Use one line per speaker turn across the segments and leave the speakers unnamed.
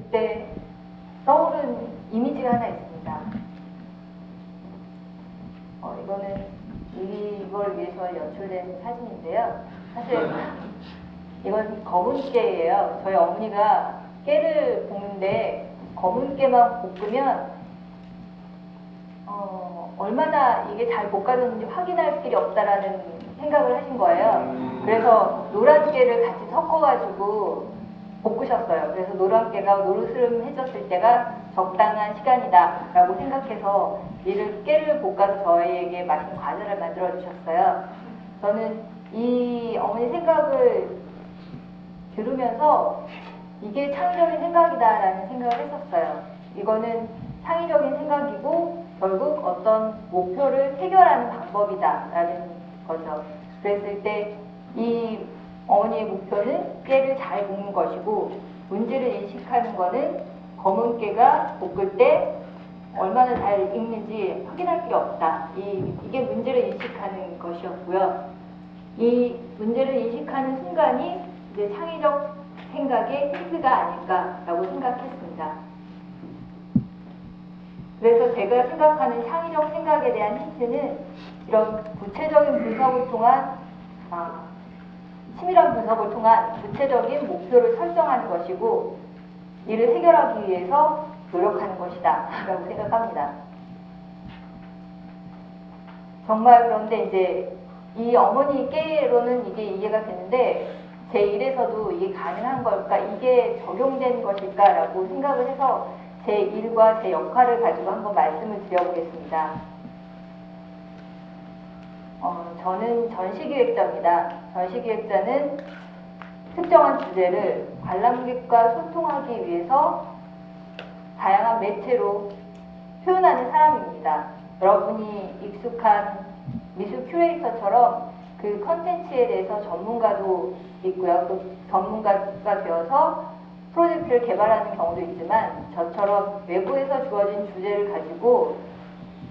그때 떠오른 이미지가 하나 있습니다. 이거는 이걸 위해서 연출된 사진인데요. 사실 이건 검은 깨예요. 저희 어머니가 깨를 볶는데 검은 깨만 볶으면 얼마나 이게 잘 볶아졌는지 확인할 길이 없다라는 생각을 하신 거예요. 그래서 노란 깨를 같이 섞어가지고 볶으셨어요. 그래서 노란 깨가 노르스름해졌을 때가 적당한 시간이다 라고 생각해서 이를 깨를 볶아서 저희에게 맛있는 과자를 만들어 주셨어요. 저는 이 어머니 생각을 들으면서 이게 창의적인 생각이다 라는 생각을 했었어요. 이거는 창의적인 생각이고 결국 어떤 목표를 해결하는 방법이다 라는 거죠. 그랬을 때 이 어머니의 목표는 깨를 잘 볶는 것이고 문제를 인식하는 거는 검은 깨가 볶을 때 얼마나 잘 익는지 확인할 필요 없다. 이게 문제를 인식하는 것이었고요. 이 문제를 인식하는 순간이 이제 창의적 생각의 힌트가 아닐까라고 생각했습니다. 그래서 제가 생각하는 창의적 생각에 대한 힌트는 이런 구체적인 분석을 통한 치밀한 분석을 통한 구체적인 목표를 설정하는 것이고 이를 해결하기 위해서 노력하는 것이다 라고 생각합니다. 정말 그런데 이제 이 어머니 깨로는 이게 이해가 되는데 제 일에서도 이게 가능한 걸까? 이게 적용된 것일까? 라고 생각을 해서 제 일과 제 역할을 가지고 한번 말씀을 드려보겠습니다. 저는 전시기획자입니다. 전시기획자는 특정한 주제를 관람객과 소통하기 위해서 다양한 매체로 표현하는 사람입니다. 여러분이 익숙한 미술 큐레이터처럼 그 컨텐츠에 대해서 전문가도 있고요. 또 전문가가 되어서 프로젝트를 개발하는 경우도 있지만 저처럼 외부에서 주어진 주제를 가지고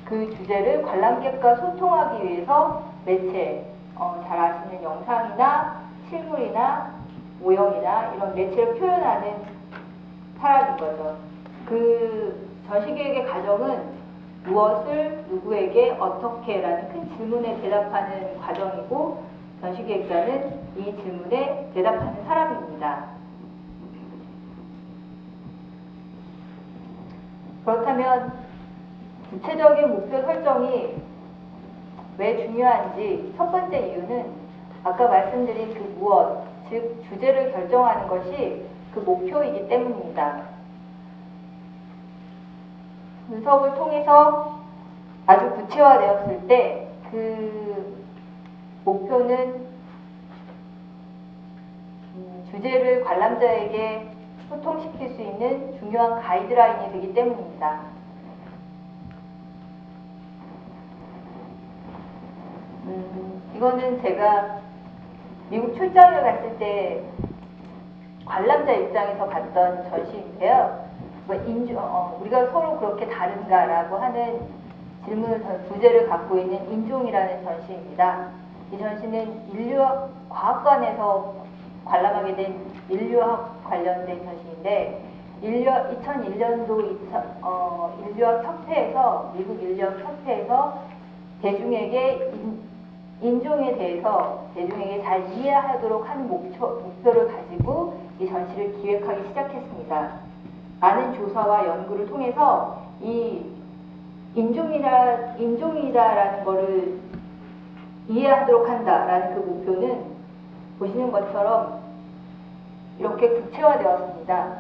그 주제를 관람객과 소통하기 위해서 매체, 잘 아시는 영상이나 실물이나 모형이나 이런 매체를 표현하는 사람인 거죠. 그 전시계획의 과정은 무엇을 누구에게 어떻게 라는 큰 질문에 대답하는 과정이고 전시계획자는 이 질문에 대답하는 사람입니다. 그렇다면 구체적인 목표 설정이 왜 중요한지 첫 번째 이유는 아까 말씀드린 그 무엇, 즉 주제를 결정하는 것이 그 목표이기 때문입니다. 분석을 통해서 아주 구체화되었을 때 그 목표는 주제를 관람자에게 소통시킬 수 있는 중요한 가이드라인이 되기 때문입니다. 이거는 제가 미국 출장을 갔을 때 관람자 입장에서 봤던 전시인데요. 우리가 서로 그렇게 다른가라고 하는 부제를 갖고 있는 인종이라는 전시입니다. 이 전시는 인류학 과학관에서 관람하게 된 인류학 관련된 전시인데 2001년도 인류학 협회에서 미국 인류학 협회에서 대중에게 인종에 대해서 대중에게 잘 이해하도록 하는 목표를 가지고 이 전시를 기획하기 시작했습니다. 많은 조사와 연구를 통해서 이 인종이다라는 것을 이해하도록 한다라는 그 목표는 보시는 것처럼 이렇게 구체화되었습니다.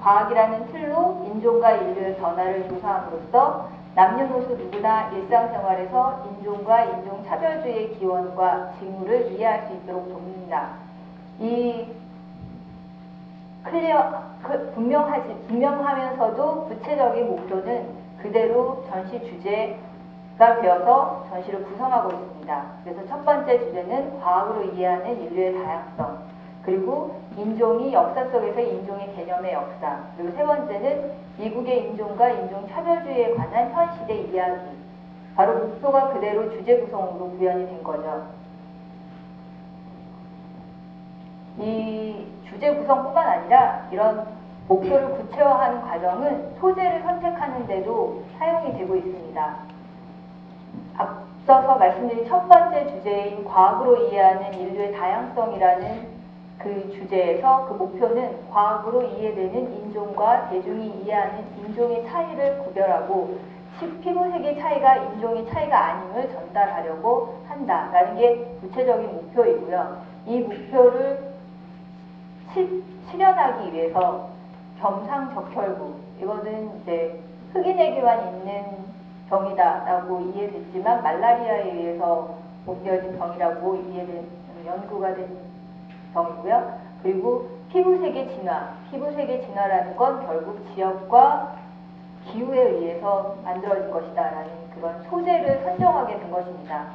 과학이라는 틀로 인종과 인류의 변화를 조사함으로써 남녀노소 누구나 일상생활에서 인종과 인종차별주의의 기원과 징후를 이해할 수 있도록 돕는다. 이 분명하면서도 구체적인 목표는 그대로 전시 주제가 되어서 전시를 구성하고 있습니다. 그래서 첫 번째 주제는 과학으로 이해하는 인류의 다양성, 그리고 인종이 역사 속에서 인종의 개념의 역사, 그리고 세 번째는 미국의 인종과 인종차별주의에 관한 현 시대 이야기. 바로 목표가 그대로 주제 구성으로 구현이 된 거죠. 이 주제 구성뿐만 아니라 이런 목표를 구체화하는 과정은 소재를 선택하는 데도 사용이 되고 있습니다. 앞서서 말씀드린 첫 번째 주제인 과학으로 이해하는 인류의 다양성이라는 그 주제에서 그 목표는 과학으로 이해되는 인종과 대중이 이해하는 인종의 차이를 구별하고 피부색의 차이가 인종의 차이가 아님을 전달하려고 한다라는 게 구체적인 목표이고요. 이 목표를 실현하기 위해서 겸상적혈구, 이거는 이제 흑인에게만 있는 병이다라고 이해됐지만 말라리아에 의해서 옮겨진 병이라고 연구가 된 병이고요. 그리고 피부색의 진화라는 건 결국 지역과 기후에 의해서 만들어진 것이다라는 그런 소재를 선정하게 된 것입니다.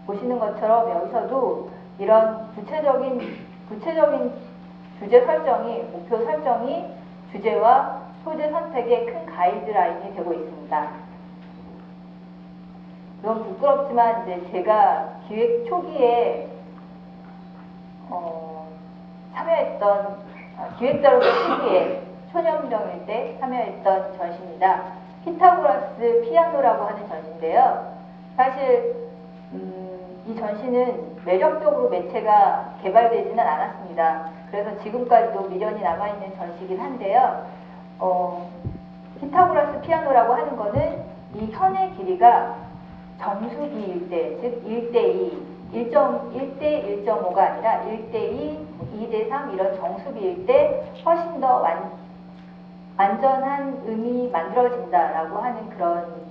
보시는 것처럼 여기서도 이런 구체적인 주제 설정이, 목표 설정이 주제와 소재 선택의 큰 가이드라인이 되고 있습니다. 너무 부끄럽지만 이제 제가 기획 초기에 참여했던 기획자로서 초기에 초년병일 때 참여했던 전시입니다. 피타고라스 피아노라고 하는 전시인데요. 사실 이 전시는 매력적으로 매체가 개발되지는 않았습니다. 그래서 지금까지도 미련이 남아있는 전시이긴 한데요. 피타고라스 피아노라고 하는 거는 이 현의 길이가 정수기일 때, 즉 1대2, 1대 1.5가 아니라 1대2, 2대3 이런 정수기일 때 훨씬 더 완전한 음이 만들어진다라고 하는 그런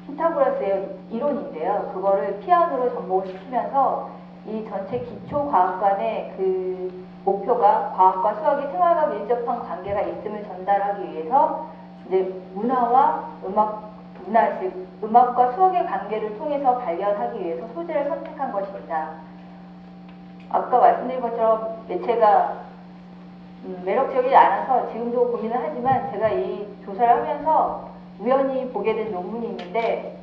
피타고라스의 이론인데요. 그거를 피아노로 접목을 시키면서 이 전체 기초과학관의 그 목표가 과학과 수학의 생활과 밀접한 관계가 있음을 전달하기 위해서 이제 음악과 수학의 관계를 통해서 발견하기 위해서 소재를 선택한 것입니다. 아까 말씀드린 것처럼 매체가 매력적이지 않아서 지금도 고민을 하지만 제가 이 조사를 하면서 우연히 보게 된 논문이 있는데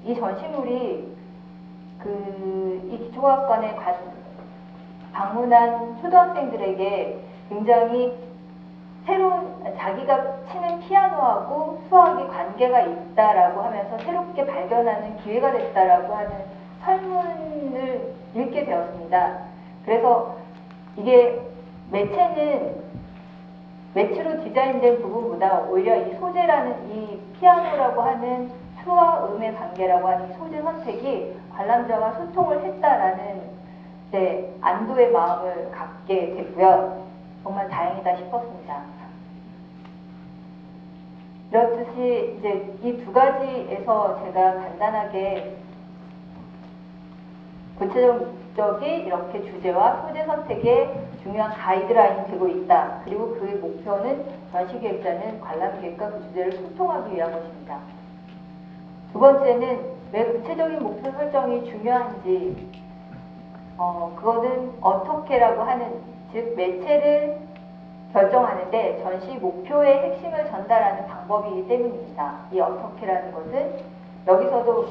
이 전시물이 이 기초과학관에 방문한 초등학생들에게 굉장히 새로운 자기가 치는 피아노하고 수학이 관계가 있다라고 하면서 새롭게 발견하는 기회가 됐다라고 하는 설문을 읽게 되었습니다. 그래서 이게 매체로 디자인된 부분보다 오히려 이 소재라는 이 피아노라고 하는 수와 음의 관계라고 하는 소재 선택이 관람자와 소통을 했다라는 안도의 마음을 갖게 됐고요. 정말 다행이다 싶었습니다. 이렇듯이 이제 이 두 가지에서 제가 간단하게 구체적인 이렇게 주제와 소재 선택에 중요한 가이드라인이 되고 있다. 그리고 그 목표는 전시기획자는 관람객과 그 주제를 소통하기 위한 것입니다. 두 번째는 왜 구체적인 목표 설정이 중요한지 그거는 어떻게라고 하는 즉 매체를 결정하는데 전시 목표의 핵심을 전달하는 방법이기 때문입니다. 이 어떻게라는 것은 여기서도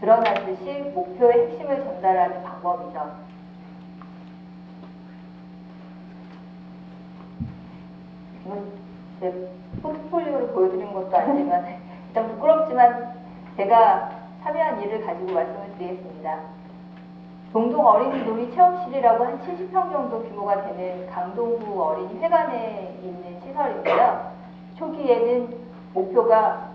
드러나듯이 목표의 핵심을 전달하는 방법이죠. 이건 제 포트폴리오를 보여드린 것도 아니지만 일단 부끄럽지만 제가 참여한 일을 가지고 말씀을 드리겠습니다. 동동 어린이 놀이 체험실이라고 한 70평 정도 규모가 되는 강동구 어린이 회관에 있는 시설인데요. 초기에는 목표가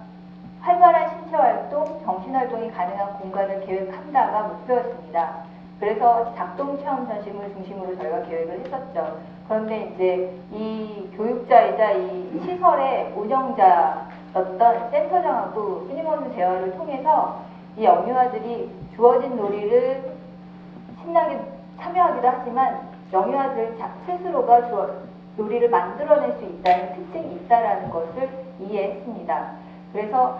활발한 신체활동, 정신활동이 가능한 공간을 계획한다가 목표였습니다. 그래서 작동체험 전시물 중심으로 저희가 계획을 했었죠. 그런데 이제 이 교육자이자 이 시설의 운영자였던 센터장하고 끊임없는 대화를 통해서 이 영유아들이 주어진 놀이를 신나게 참여하기도 하지만 영유아들 스스로가 놀이를 만들어낼 수 있다는 특징이 있다는 것을 이해했습니다. 그래서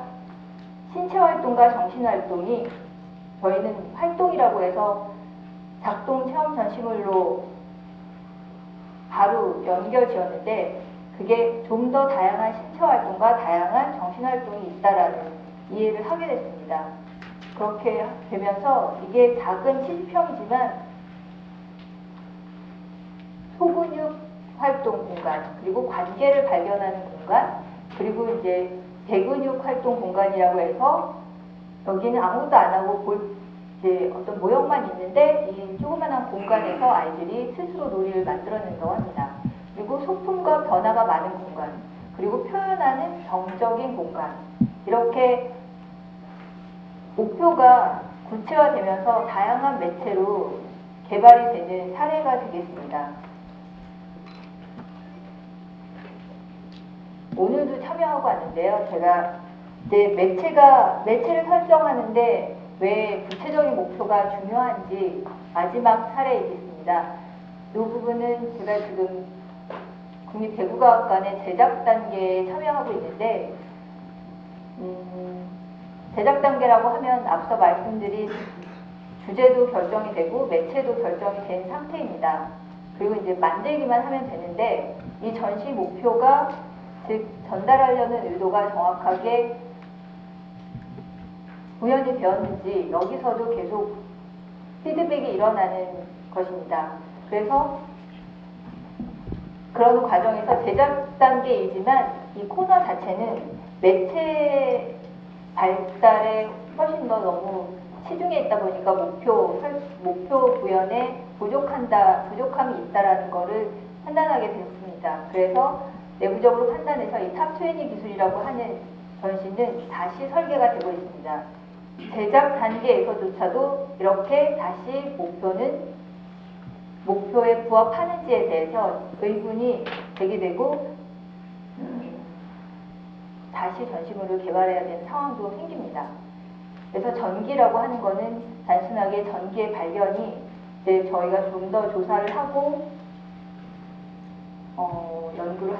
신체활동과 정신활동이 저희는 활동이라고 해서 작동체험 전시물로 바로 연결지었는데 그게 좀 더 다양한 신체활동과 다양한 정신활동이 있다라는 이해를 하게 됐습니다. 그렇게 되면서 이게 작은 70평이지만 소근육 활동 공간, 그리고 관계를 발견하는 공간, 그리고 이제 대근육 활동 공간이라고 해서 여기는 아무것도 안 하고 이제 어떤 모형만 있는데 이 조그만한 공간에서 아이들이 스스로 놀이를 만들어낸다고 합니다. 그리고 소품과 변화가 많은 공간, 그리고 표현하는 정적인 공간, 이렇게 목표가 구체화되면서 다양한 매체로 개발이 되는 사례가 되겠습니다. 오늘도 참여하고 왔는데요. 제가 이제 매체를 설정하는데 왜 구체적인 목표가 중요한지 마지막 사례이겠습니다. 이 부분은 제가 지금 국립대구과학관의 제작 단계에 참여하고 있는데, 제작 단계라고 하면 앞서 말씀드린 주제도 결정이 되고 매체도 결정이 된 상태입니다. 그리고 이제 만들기만 하면 되는데, 이 전시 목표가 즉 전달하려는 의도가 정확하게 구현이 되었는지 여기서도 계속 피드백이 일어나는 것입니다. 그래서 그런 과정에서 제작 단계이지만 이 코너 자체는 매체 발달에 훨씬 더 너무 치중해 있다 보니까 목표 구현에 부족함이 있다라는 것을 판단하게 됐습니다. 그래서 내부적으로 판단해서 이 탑20 기술이라고 하는 전시는 다시 설계가 되고 있습니다. 제작 단계에서조차도 이렇게 다시 목표에 부합하는지에 대해서 의문이 제기되고 다시 전시물을 개발해야 되는 상황도 생깁니다. 그래서 전기라고 하는 거는 단순하게 전기의 발견이 이제 저희가 좀 더 조사를 하고 연구를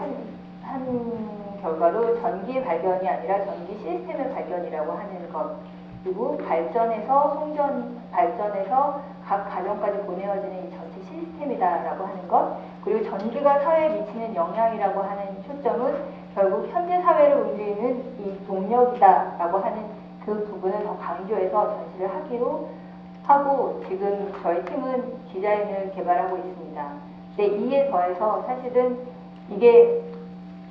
한 결과로 전기의 발견이 아니라 전기 시스템의 발견이라고 하는 것, 그리고 발전에서 각 가정까지 보내어지는 이 전체 시스템이다라고 하는 것, 그리고 전기가 사회에 미치는 영향이라고 하는 초점은 결국 현재 사회를 움직이는 이 동력이다라고 하는 그 부분을 더 강조해서 전시를 하기로 하고, 지금 저희 팀은 디자인을 개발하고 있습니다. 근데 이에 더해서 사실은 이게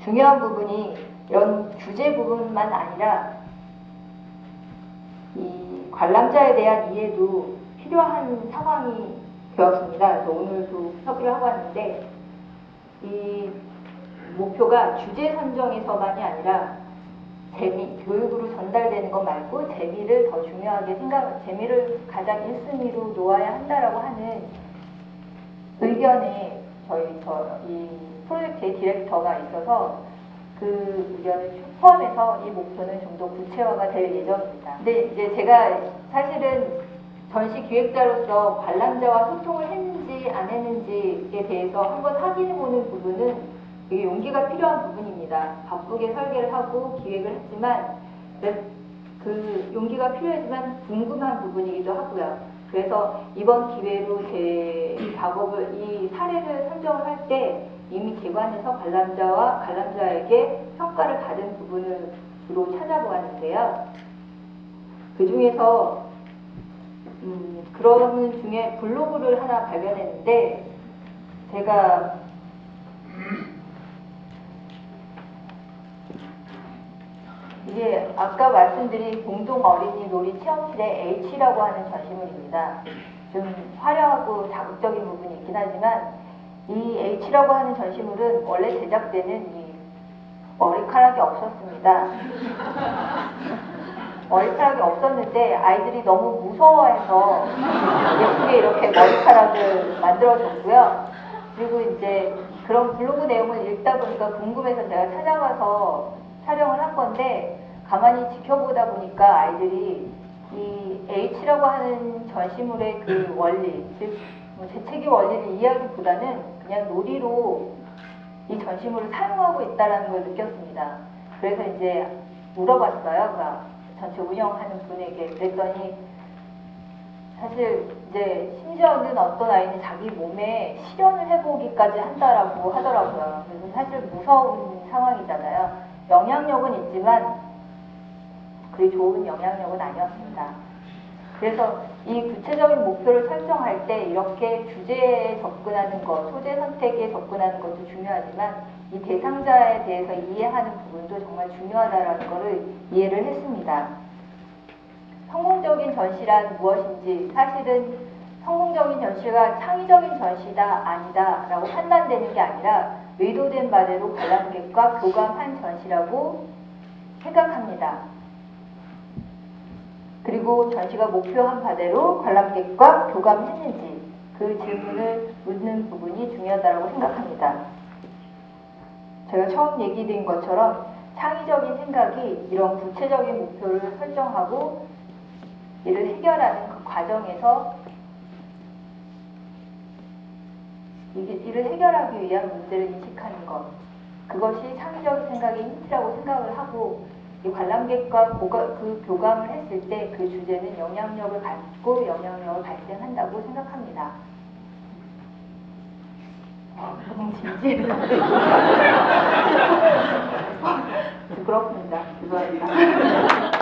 중요한 부분이 이런 주제 부분만 아니라 이 관람자에 대한 이해도 필요한 상황이 되었습니다. 그래서 오늘도 협의를 하고 왔는데, 이 목표가 주제 선정에서만이 아니라 교육으로 전달되는 것 말고 재미를 더 중요하게 재미를 가장 1순위로 놓아야 한다라고 하는 의견에 이 프로젝트의 디렉터가 있어서 그 의견을 포함해서 이 목표는 좀 더 구체화가 될 예정입니다. 근데 이제 제가 사실은 전시 기획자로서 관람자와 소통을 했는지 안 했는지에 대해서 한번 확인해보는 부분은 되게 용기가 필요한 부분입니다. 바쁘게 설계를 하고 기획을 했지만 그 용기가 필요하지만 궁금한 부분이기도 하고요. 그래서 이번 기회로 제 작업을, 이 사례를 선정을 할 때 이미 개관해서 관람자에게 평가를 받은 부분을 주로 찾아보았는데요. 그 중에서 그런 중에 블로그를 하나 발견했는데, 제가 이게 아까 말씀드린 공동 어린이 놀이 체험실의 H라고 하는 전시물입니다. 좀 화려하고 자극적인 부분이 있긴 하지만 이 H라고 하는 전시물은 원래 제작 때는 이 머리카락이 없었습니다. 머리카락이 없었는데 아이들이 너무 무서워해서 예쁘게 이렇게 머리카락을 만들어줬고요. 그리고 이제 그런 블로그 내용을 읽다 보니까 궁금해서 제가 찾아가서 촬영을 한 건데, 가만히 지켜보다 보니까 아이들이 이 H라고 하는 전시물의 그 원리, 즉 재채기 원리를 이해하기보다는 그냥 놀이로 이 전시물을 사용하고 있다는 걸 느꼈습니다. 그래서 이제 물어봤어요. 그 전체 운영하는 분에게. 그랬더니 사실 이제 심지어는 어떤 아이는 자기 몸에 실현을 해보기까지 한다라고 하더라고요. 그래서 사실 무서운 상황이잖아요. 영향력은 있지만 그리 좋은 영향력은 아니었습니다. 그래서 이 구체적인 목표 목표를 설정할 때 이렇게 주제에 접근하는 것, 소재 선택에 접근하는 것도 중요하지만 이 대상자에 대해서 이해하는 부분도 정말 중요하다는 것을 이해를 했습니다. 성공적인 전시란 무엇인지, 사실은 성공적인 전시가 창의적인 전시다 아니다 라고 판단되는 게 아니라 의도된 바대로 관람객과 교감한 전시라고 생각합니다. 그리고 전시가 목표한 바대로 관람객과 교감했는지 그 질문을 묻는 부분이 중요하다고 생각합니다. 제가 처음 얘기드린 것처럼 창의적인 생각이 이런 구체적인 목표를 설정하고 이를 해결하는 그 과정에서 이를 해결하기 위한 문제를 인식하는 것, 그것이 창의적인 생각의 힌트라고 생각을 하고 이 관람객과 그 교감을 했을 때 그 주제는 영향력을 갖고 영향력을 발생한다고 생각합니다. 너무 진지해서 부끄럽습니다. 죄송합니다.